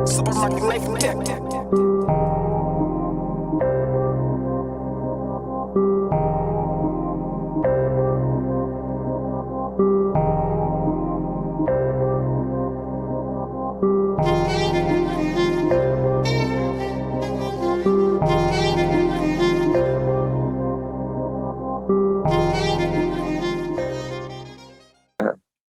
Supermarket life tech.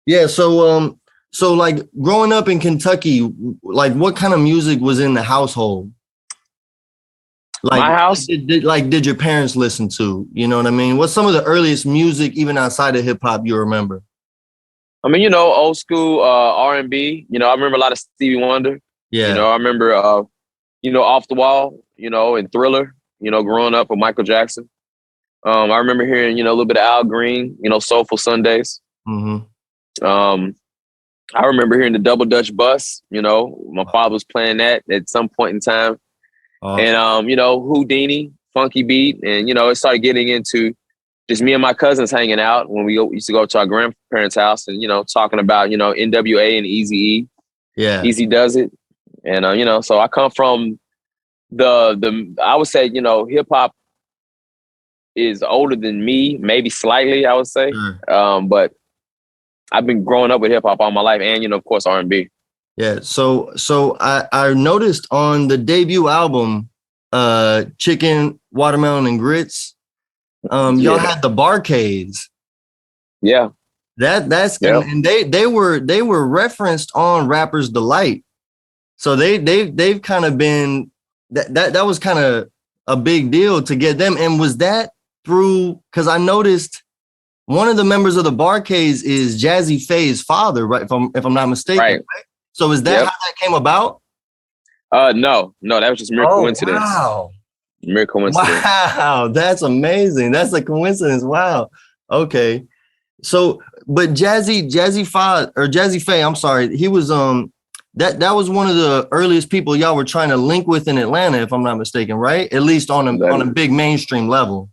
Yeah, so like growing up in Kentucky, like what kind of music was in the household? Like, My house, did your parents listen to? You know what I mean? What's some of the earliest music, even outside of hip hop, you remember? I mean, old school R&B. I remember a lot of Stevie Wonder. Yeah. I remember, Off the Wall, and Thriller, growing up with Michael Jackson. I remember hearing, a little bit of Al Green, Soulful Sundays. Mm-hmm. I remember hearing the Double Dutch Bus. My father was playing that at some point in time. Awesome. And, Houdini, Funky Beat. And, it started getting into just me and my cousins hanging out when we used to go to our grandparents' house and, talking about, NWA and Eazy-E. Yeah. Easy Does It. And, so I come from I would say, hip hop is older than me, maybe slightly, I would say. Sure. But I've been growing up with hip hop all my life and, of course, R&B. Yeah. So I noticed on the debut album, Chicken, Watermelon, and Grits, y'all had the Barcades. Yeah. That's yeah. And they were referenced on Rapper's Delight. So they've kind of been that was kind of a big deal to get them. And was that through, because I noticed one of the members of the Barcades is Jazzy Faye's father, right? If I'm not mistaken. Right. So is that how that came about? No, that was just mere coincidence. Wow. Mere coincidence. Wow, that's amazing. That's a coincidence. Wow. Okay. So, but Jazzy Faye, I'm sorry, he was that was one of the earliest people y'all were trying to link with in Atlanta, if I'm not mistaken, right? At least on a big mainstream level.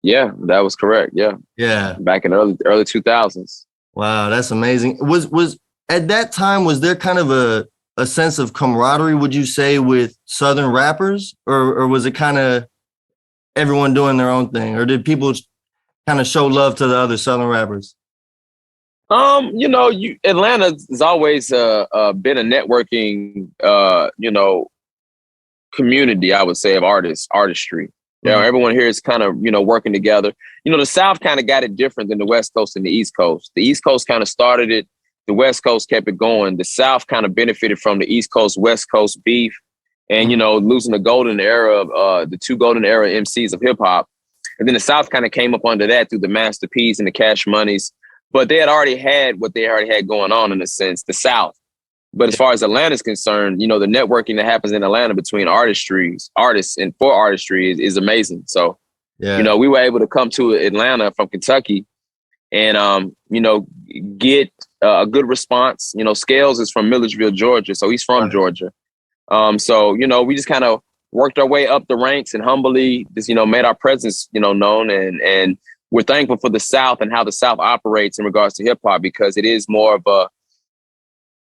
Yeah, that was correct. Yeah. Yeah. Back in the early 2000s. Wow, that's amazing. Was at that time, was there kind of a sense of camaraderie, would you say, with Southern rappers, or was it kind of everyone doing their own thing, or did people kind of show love to the other Southern rappers? Atlanta has always been a networking, community, I would say, of artistry. Everyone here is kind of, working together. The South kind of got it different than the West Coast and the East Coast. The East Coast kind of started it. The West Coast kept it going. The South kind of benefited from the East Coast, West Coast beef and, losing the golden era of the two golden era MCs of hip hop. And then the South kind of came up under that through the Master P's and the Cash Moneys. But they had already had what they already had going on in a sense, the South. But as far as Atlanta is concerned, the networking that happens in Atlanta between artists and for artistry is amazing. So, we were able to come to Atlanta from Kentucky and, get a good response. Scales is from Milledgeville, Georgia. So he's from Georgia. So, we just kind of worked our way up the ranks and humbly just, made our presence, known. And we're thankful for the South and how the South operates in regards to hip hop, because it is more of a,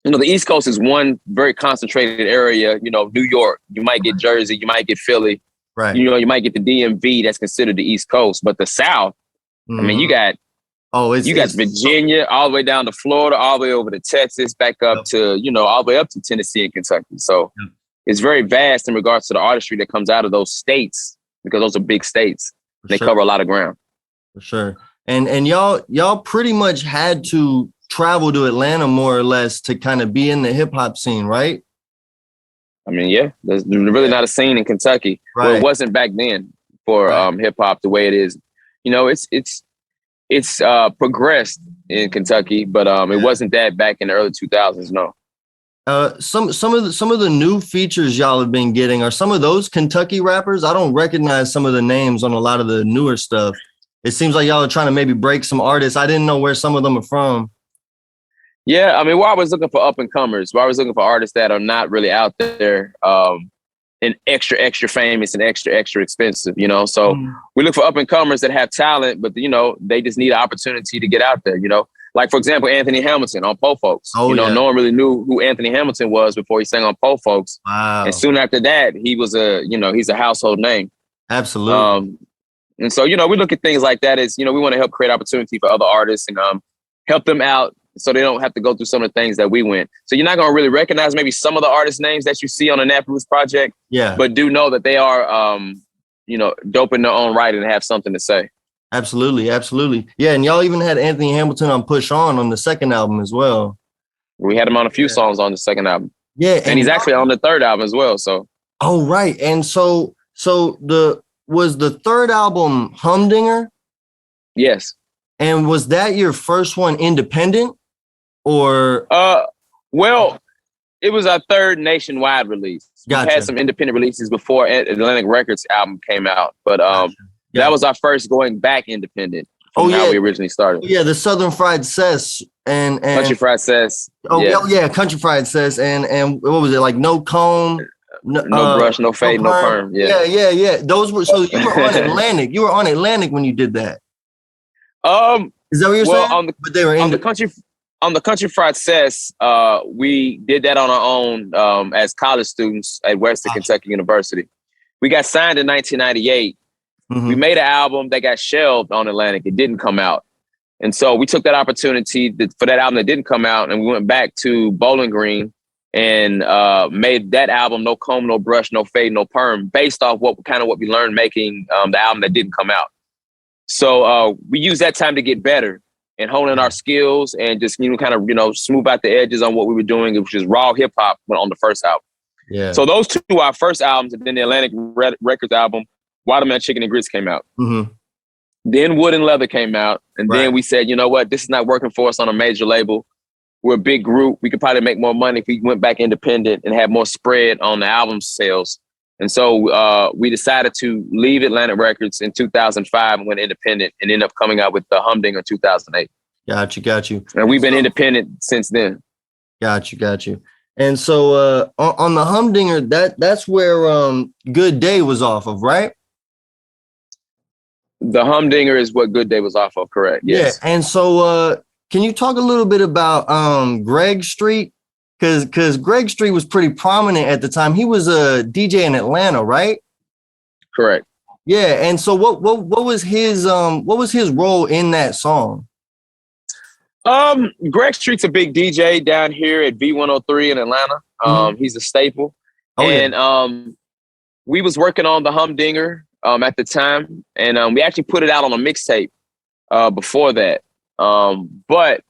the East Coast is one very concentrated area. New York, you might get Jersey, you might get Philly, right? You might get the DMV, that's considered the East Coast. But the South, I mean, you got Virginia, all the way down to Florida, all the way over to Texas, back up to, all the way up to Tennessee and Kentucky. So it's very vast in regards to the artistry that comes out of those states, because those are big states. They cover a lot of ground. For sure. And y'all pretty much had to travel to Atlanta more or less to kind of be in the hip hop scene, right? I mean, yeah, there's really not a scene in Kentucky. Right. Well, it wasn't back then for hip hop the way it is. It's progressed in Kentucky, but it wasn't that back in the early 2000s. No. Some of the new features y'all have been getting are some of those Kentucky rappers. I don't recognize some of the names on a lot of the newer stuff. It seems like y'all are trying to maybe break some artists. I didn't know where some of them are from. Yeah, I mean, we're always looking for up and comers. We're always looking for artists that are not really out there and extra famous and extra expensive, So we look for up and comers that have talent, but they just need an opportunity to get out there. A Like, for example, Anthony Hamilton on Po Folks. Oh, yeah. No one really knew who Anthony Hamilton was before he sang on Po Folks. Wow. And soon after that, he was he's a household name. Absolutely. And so, we look at things like that as, we want to help create opportunity for other artists and help them out so they don't have to go through some of the things that we went. So you're not going to really recognize maybe some of the artist names that you see on the Nappy Roots project. Yeah. But do know that they are, dope in their own right and have something to say. Absolutely. Absolutely. Yeah. And y'all even had Anthony Hamilton on Push On the second album as well. We had him on a few songs on the second album. Yeah. And he's actually on the third album as well. So. Oh, right. And so was the third album Humdinger? Yes. And was that your first one independent or? Well, it was our third nationwide release. Gotcha. We had some independent releases before Atlantic Records album came out, but that was our first going back independent from how we originally started. Yeah, the Southern Fried Cess and Country Fried Cess. Yeah, Country Fried Cess and what was it, like No Comb? No brush, no fade, no perm. Yeah. Those were, so you were on Atlantic. You were on Atlantic when you did that. Is that what you're saying? But they were on the Country Fried Cess, we did that on our own as college students at Western Kentucky University. We got signed in 1998. We made an album that got shelved on Atlantic. It didn't come out. And so we took that opportunity for that album that didn't come out, and we went back to Bowling Green and made that album, No Comb, No Brush, No Fade, No Perm, based off what we learned making the album that didn't come out. So we used that time to get better and hone in our skills and just, smooth out the edges on what we were doing, which is raw hip hop on the first album. Yeah. So those two are our first albums, and then the Atlantic Records album, Watermelon Chicken and Grits, came out. Then Wood and Leather came out. And then we said, you know what, this is not working for us on a major label. We're a big group. We could probably make more money if we went back independent and had more spread on the album sales. And so we decided to leave Atlantic Records in 2005 and went independent and ended up coming out with the Humdinger in 2008. Got you. And we've been independent since then. Got you. And so on the Humdinger, that's where Good Day was off of, right? The Humdinger is what Good Day was off of, correct? Yes. Yeah. And so can you talk a little bit about Greg Street? Because Greg Street was pretty prominent at the time. He was a DJ in Atlanta, right? Correct. Yeah. And so what was his role in that song? Greg Street's a big DJ down here at V103 in Atlanta. He's a staple. We was working on the Humdinger at the time, and we actually put it out on a mixtape before that. But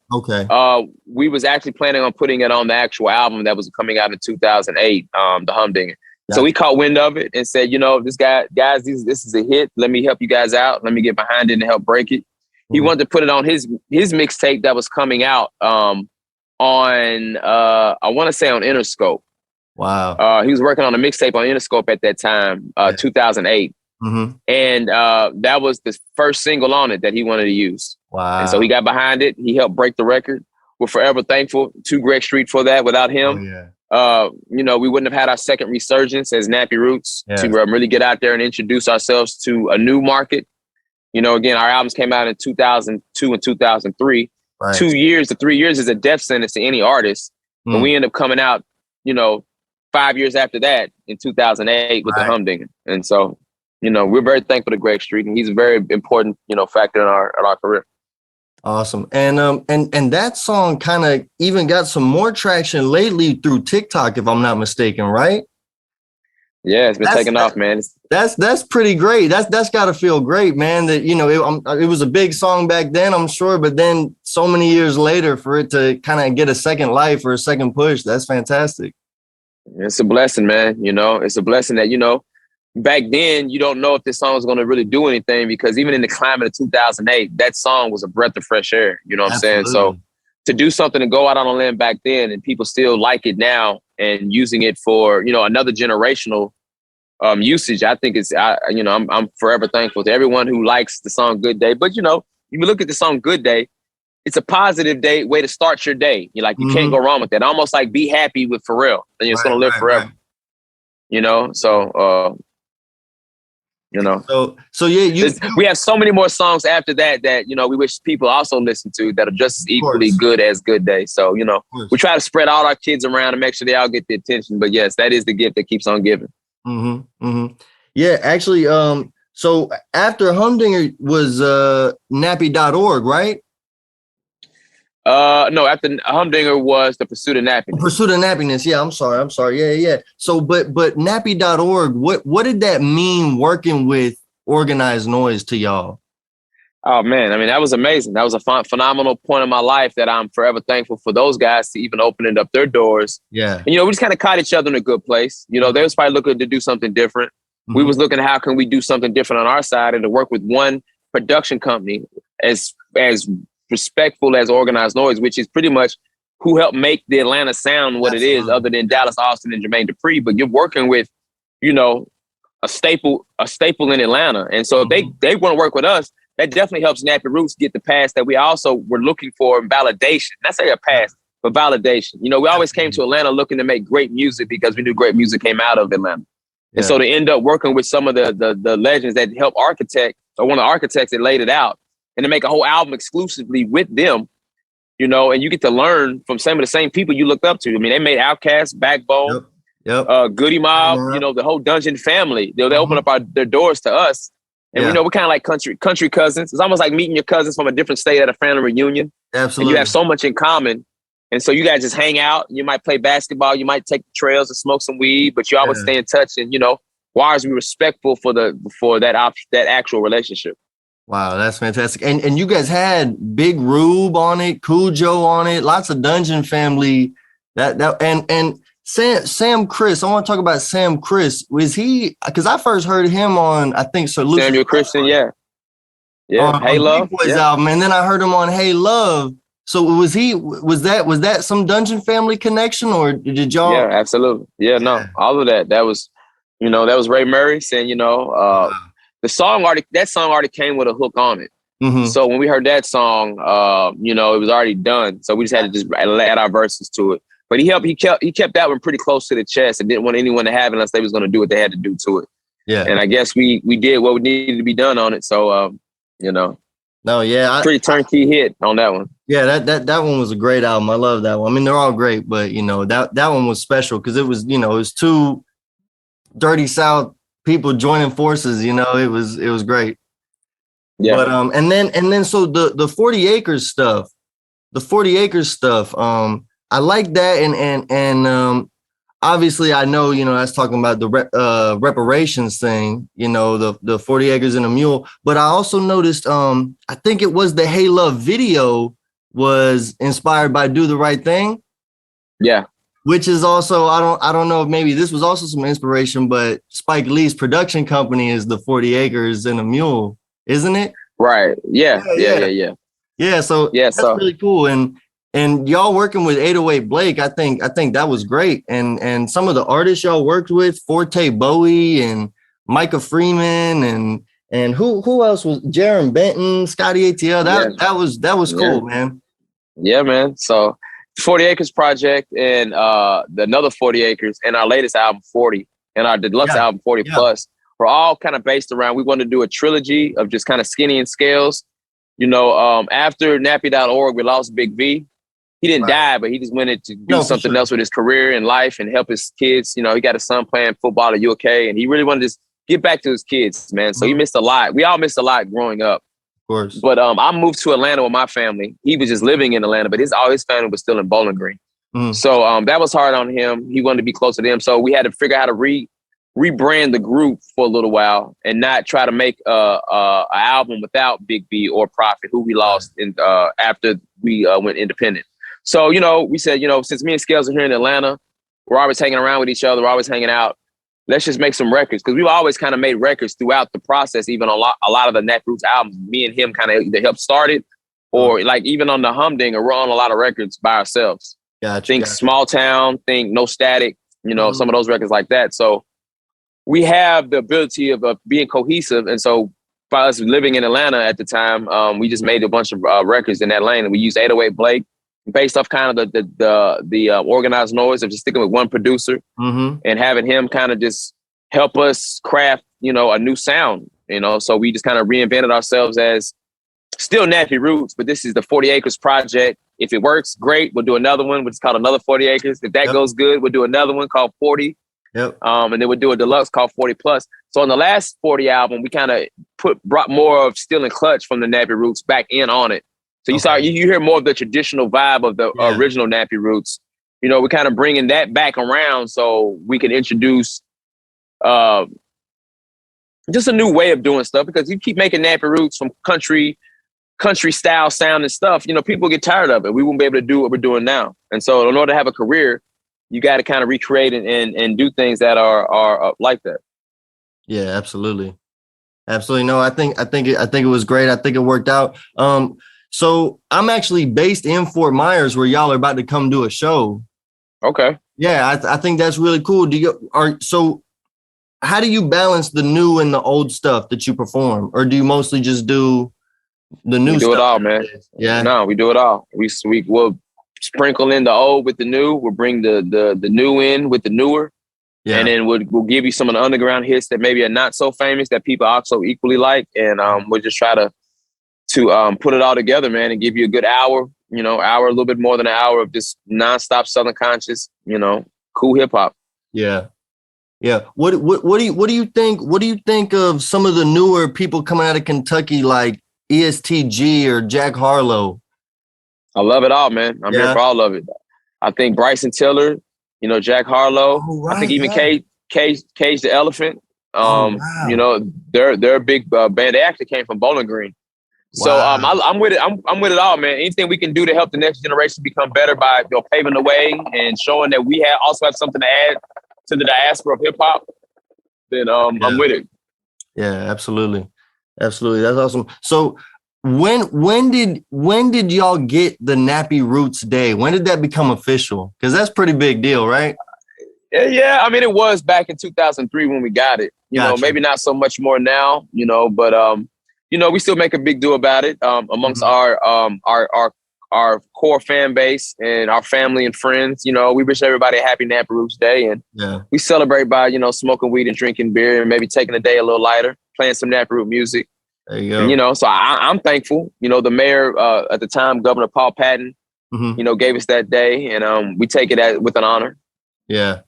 we was actually planning on putting it on the actual album that was coming out in 2008, the Humdinger. So we caught wind of it and said, guys, this is a hit. Let me help you guys out. Let me get behind it and help break it. He wanted to put it on his mixtape that was coming out on I want to say on Interscope. Wow. He was working on a mixtape on Interscope at that time, 2008. And that was the first single on it that he wanted to use. Wow. And so he got behind it. He helped break the record. We're forever thankful to Greg Street for that. Without him, we wouldn't have had our second resurgence as Nappy Roots to really get out there and introduce ourselves to a new market. Again, our albums came out in 2002 and 2003. Right. 2 years to 3 years is a death sentence to any artist. But we end up coming out, 5 years after that in 2008 with the Humdinger. And so, we're very thankful to Greg Street, and he's a very important, factor in our career. Awesome. And that song kind of even got some more traction lately through TikTok, if I'm not mistaken, right? Yeah, it's been taking off, man. That's pretty great. That's got to feel great, man. That it was a big song back then, I'm sure, but then so many years later, for it to kind of get a second life or a second push, that's fantastic. It's a blessing, man. It's a blessing that back then you don't know if this song was going to really do anything, because even in the climate of 2008, that song was a breath of fresh air. You know what I'm saying? So to do something and go out on a limb back then, and people still like it now and using it for another generational usage, I think I'm forever thankful to everyone who likes the song Good Day. But, if you look at the song Good Day, it's a positive way to start your day. You can't go wrong with that. Almost like Be Happy with Pharrell. And it's going to live forever. So, you know. So yeah, we have so many more songs after that we wish people also listen to that are just as equally good as Good Day. So we try to spread all our kids around and make sure they all get the attention. But yes, that is the gift that keeps on giving. Yeah, actually, so after Humdinger was nappy.org, right? No, after Humdinger was the Pursuit of Nappiness. Pursuit of Nappiness. Yeah, I'm sorry. Yeah. So, but nappy.org, what did that mean working with organized noise to y'all? Oh man, I mean, that was amazing. That was a phenomenal point in my life that I'm forever thankful for those guys to even opening up their doors. Yeah. And, we just kind of caught each other in a good place. They was probably looking to do something different. We was looking at how can we do something different on our side, and to work with one production company as respectful as Organized Noise, which is pretty much who helped make the Atlanta sound what it is, other than Dallas Austin and Jermaine Dupri. But you're working with, a staple in Atlanta. And so if they want to work with us, that definitely helps Nappy Roots get the pass that we also were looking for in validation. Not say a pass, but validation. We always came to Atlanta looking to make great music because we knew great music came out of Atlanta. Yeah. And so to end up working with some of the legends that help architect, or one of the architects that laid it out, and to make a whole album exclusively with them, and you get to learn from some of the same people you looked up to. I mean, they made Outkast, Backbone, Goody Mob, the whole Dungeon family. They open up their doors to us. And we're kind of like country cousins. It's almost like meeting your cousins from a different state at a family reunion. Absolutely. And you have so much in common. And so you guys just hang out. You might play basketball. You might take the trails and smoke some weed, but you always stay in touch. And, why is we respectful for that actual relationship? Wow, that's fantastic. And you guys had Big Rube on it, Cujo on it, lots of Dungeon family. And Sam Chris. I want to talk about Sam Chris. Was he? Because I first heard him on, I think, Sir Lucius Samuel Christian. Yeah. Hey Love Big Boy's album, and then I heard him on Hey Love. So was that some Dungeon family connection, or did y'all? Yeah, absolutely. Yeah, no, all of that. That was, that was Ray Murray saying, the song already came with a hook on it. So when we heard that song, it was already done. So we just had to just add our verses to it. But he kept that one pretty close to the chest and didn't want anyone to have it unless they was going to do what they had to do to it. Yeah. And I guess we did what needed to be done on it. So No, yeah. Pretty turnkey hit on that one. Yeah, that one was a great album. I love that one. I mean, they're all great, but that one was special because it was, it was two Dirty South people joining forces, it was great. Yeah. But and then so the 40 acres stuff, I like that, and obviously I know, that's talking about the reparations thing, the 40 acres and a mule. But I also noticed, I think it was the Hey Love video was inspired by Do the Right Thing. Yeah. Which is also, I don't know if maybe this was also some inspiration, but Spike Lee's production company is the 40 acres and a mule, isn't it? Right. Yeah. Yeah. So that's really cool. And y'all working with 808 Blake, I think that was great. And some of the artists y'all worked with, Forte Bowie and Micah Freeman and who else was Jaron Benton, Scotty ATL. That was cool, man. Yeah, man. So 40 Acres Project and another 40 Acres and our latest album 40 and our deluxe album 40 Plus were all kind of based around, we wanted to do a trilogy of just kind of Skinny and Scales. After nappy.org, we lost Big V. He didn't die, but he just wanted to do something else with his career and life and help his kids. He got a son playing football at UK, and he really wanted to just get back to his kids, man. So he missed a lot. We all missed a lot growing up. Of course. But I moved to Atlanta with my family. He was just living in Atlanta, but all his family was still in Bowling Green. So that was hard on him. He wanted to be close to them. So we had to figure out how to rebrand the group for a little while and not try to make a album without Big B or Prophet, who we lost after we went independent. So, we said, since me and Scales are here in Atlanta, we're always hanging around with each other. We're always hanging out. Let's just make some records. Because we've always kind of made records throughout the process, even on a lot of the Nappy Roots albums. Me and him kind of either helped start it or like even on the Humdinger, we're on a lot of records by ourselves. Think Small Town, think No Static, some of those records like that. So we have the ability of being cohesive. And so by us living in Atlanta at the time, we just made a bunch of records in that lane. And we used 808 Blake based off kind of the organized noise of just sticking with one producer and having him kind of just help us craft a new sound, so we just kind of reinvented ourselves as still Nappy Roots, but this is the 40 Acres project. If it works, great. We'll do another one, which is called another 40 Acres. If that goes good, we'll do another one called 40. Yep. And then we'll do a deluxe called 40 Plus. So on the last 40 album, we kind of brought more of Still in Clutch from the Nappy Roots back in on it. So you hear more of the traditional vibe of the original Nappy Roots. We're kind of bringing that back around so we can introduce just a new way of doing stuff, because you keep making Nappy Roots from country style sound and stuff, people get tired of it. We won't be able to do what we're doing now. And so in order to have a career, you got to kind of recreate and do things that are like that. Yeah, absolutely. Absolutely. No, I think it was great. I think it worked out. So I'm actually based in Fort Myers, where y'all are about to come do a show. Okay. Yeah, I think that's really cool. So how do you balance the new and the old stuff that you perform, or do you mostly just do the new stuff? We do it all, man. Yeah. No, we do it all. We'll sprinkle in the old with the new. We'll bring the new in with the newer. Yeah. And then we'll give you some of the underground hits that maybe are not so famous that people also equally like. And we'll just try to put it all together, man, and give you a good hour, a little bit more than an hour of just nonstop Southern conscious, cool hip hop. Yeah. Yeah. What do you think of some of the newer people coming out of Kentucky, like ESTG or Jack Harlow? I love it all, man. I'm here for all of it. I think Bryson Tiller, Jack Harlow. I think even Cage the Elephant. They're a big band. They actually came from Bowling Green. So I'm with it. I'm with it all, man. Anything we can do to help the next generation become better by paving the way and showing that we also have something to add to the diaspora of hip hop, then I'm with it. Yeah, absolutely. Absolutely. That's awesome. So when did y'all get the Nappy Roots Day? When did that become official? Because that's a pretty big deal, right? Yeah. I mean, it was back in 2003 when we got it. Gotcha. Maybe not so much more now, but we still make a big deal about it amongst our core fan base and our family and friends. We wish everybody a happy Nappy Roots Day, and we celebrate by smoking weed and drinking beer and maybe taking the day a little lighter, playing some Nappy Root music. There you go. And, so I'm thankful. The mayor at the time, Governor Paul Patton, gave us that day, and we take it with an honor. Yeah.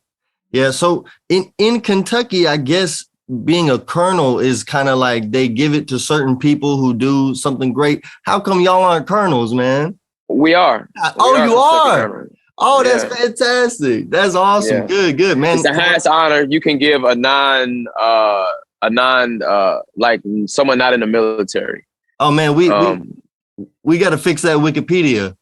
Yeah. So in Kentucky, I guess being a colonel is kind of like they give it to certain people who do something great. How come y'all aren't colonels, man? We are. You are. Oh, that's fantastic. That's awesome. Yeah. Good, man. It's the highest honor you can give a non like someone not in the military. Oh man, we got to fix that Wikipedia.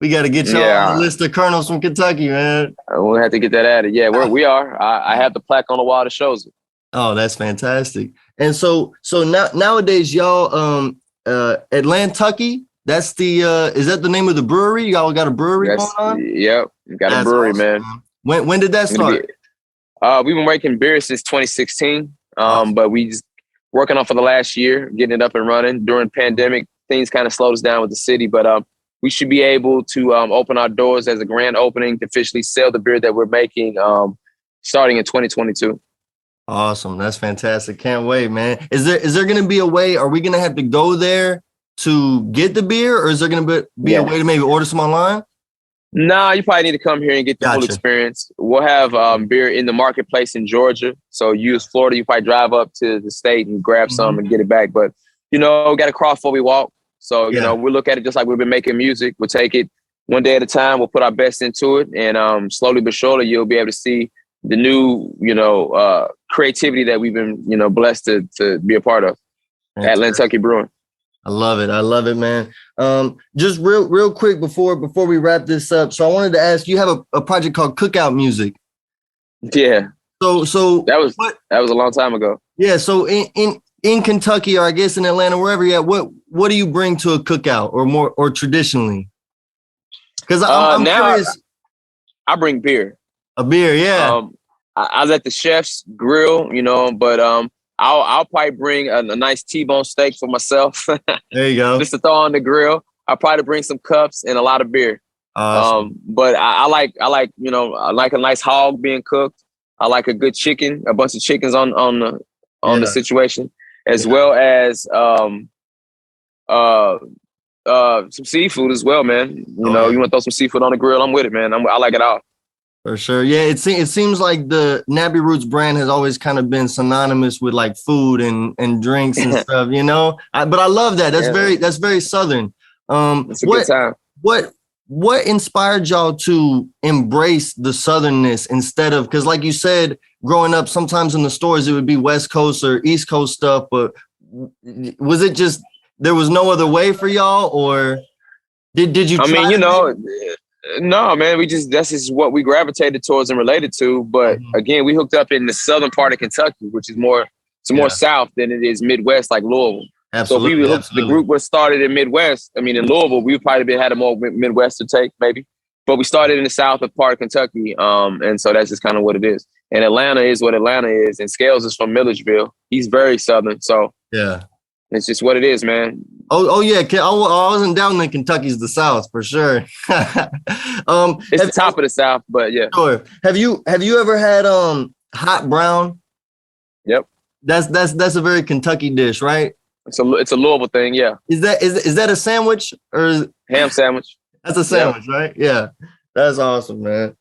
We got to get y'all on the list of colonels from Kentucky, man. We'll have to get that added. Yeah, we are. I have the plaque on the wall that shows it. Oh, that's fantastic. And so nowadays, y'all, Atlantucky, that's is that the name of the brewery? Y'all got a brewery going on? Yep, got a brewery, awesome, man. When did that start? We've been making beer since 2016, but we just working on for the last year, getting it up and running. During pandemic, things kind of slowed us down with the city, but we should be able to open our doors as a grand opening to officially sell the beer that we're making starting in 2022. Awesome. That's fantastic. Can't wait, man. Is there going to be a way? Are we going to have to go there to get the beer, or is there going to be a way to maybe order some online? Nah, you probably need to come here and get the full experience. We'll have beer in the marketplace in Georgia. So you as Florida, you probably drive up to the state and grab some and get it back. But, got to crawl before we walk. So, we'll look at it just like we've been making music. We'll take it one day at a time. We'll put our best into it. And slowly but surely, you'll be able to see the new, creativity that we've been, blessed to be a part of at Atlantucky Brewing. I love it, man. Just real quick before we wrap this up. So I wanted to ask, you have a project called Cookout Music. Yeah. So that was a long time ago. Yeah. So in Kentucky, or I guess in Atlanta, wherever you're at, what do you bring to a cookout, or traditionally? Because I'm curious. I bring beer. A beer, yeah. I let the chefs grill, but I'll probably bring a nice T-bone steak for myself. There you go. Just to throw on the grill. I'll probably bring some cups and a lot of beer. Awesome. But I like a nice hog being cooked. I like a good chicken, a bunch of chickens on on the situation, as well as some seafood as well, man. You know, you want to throw some seafood on the grill, I'm with it, man. I like it all. For sure. Yeah, it seems like the Nappy Roots brand has always kind of been synonymous with like food and drinks and stuff, you know. But I love that. That's very Southern. It's a good time. What inspired y'all to embrace the Southernness instead of, because like you said, growing up, sometimes in the stores it would be West Coast or East Coast stuff, but was it just there was no other way for y'all, or did you? I mean, you know. No, man, that's just what we gravitated towards and related to. But again, we hooked up in the southern part of Kentucky, which is more south than it is Midwest, like Louisville. Absolutely. So if the group was started in Midwest, I mean, in Louisville, we probably had a more Midwestern take, maybe. But we started in the south of part of Kentucky. And so that's just kind of what it is. And Atlanta is what Atlanta is. And Scales is from Milledgeville. He's very southern. So yeah. It's just what it is, man. Oh yeah. I wasn't down in Kentucky's the South for sure. It's the top of the South, but yeah. Sure. Have you ever had hot brown? Yep. That's a very Kentucky dish, right? It's a Louisville thing, yeah. Is that a sandwich or ham sandwich? That's a sandwich, right? Yeah. That's awesome, man.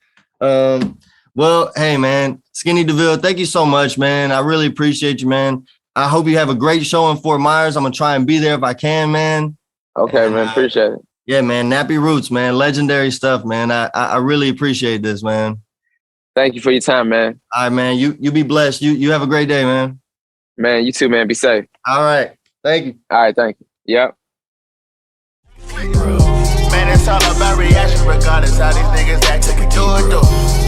Well, hey man, Skinny DeVille, thank you so much, man. I really appreciate you, man. I hope you have a great show in Fort Myers. I'm gonna try and be there if I can, man. Okay, man. Appreciate it. Yeah, man. Nappy Roots, man. Legendary stuff, man. I really appreciate this, man. Thank you for your time, man. All right, man. You be blessed. You have a great day, man. Man, you too, man. Be safe. All right. Thank you. All right, thank you. Yep. Man, it's all about reaction, regardless how these niggas act. Do it, though.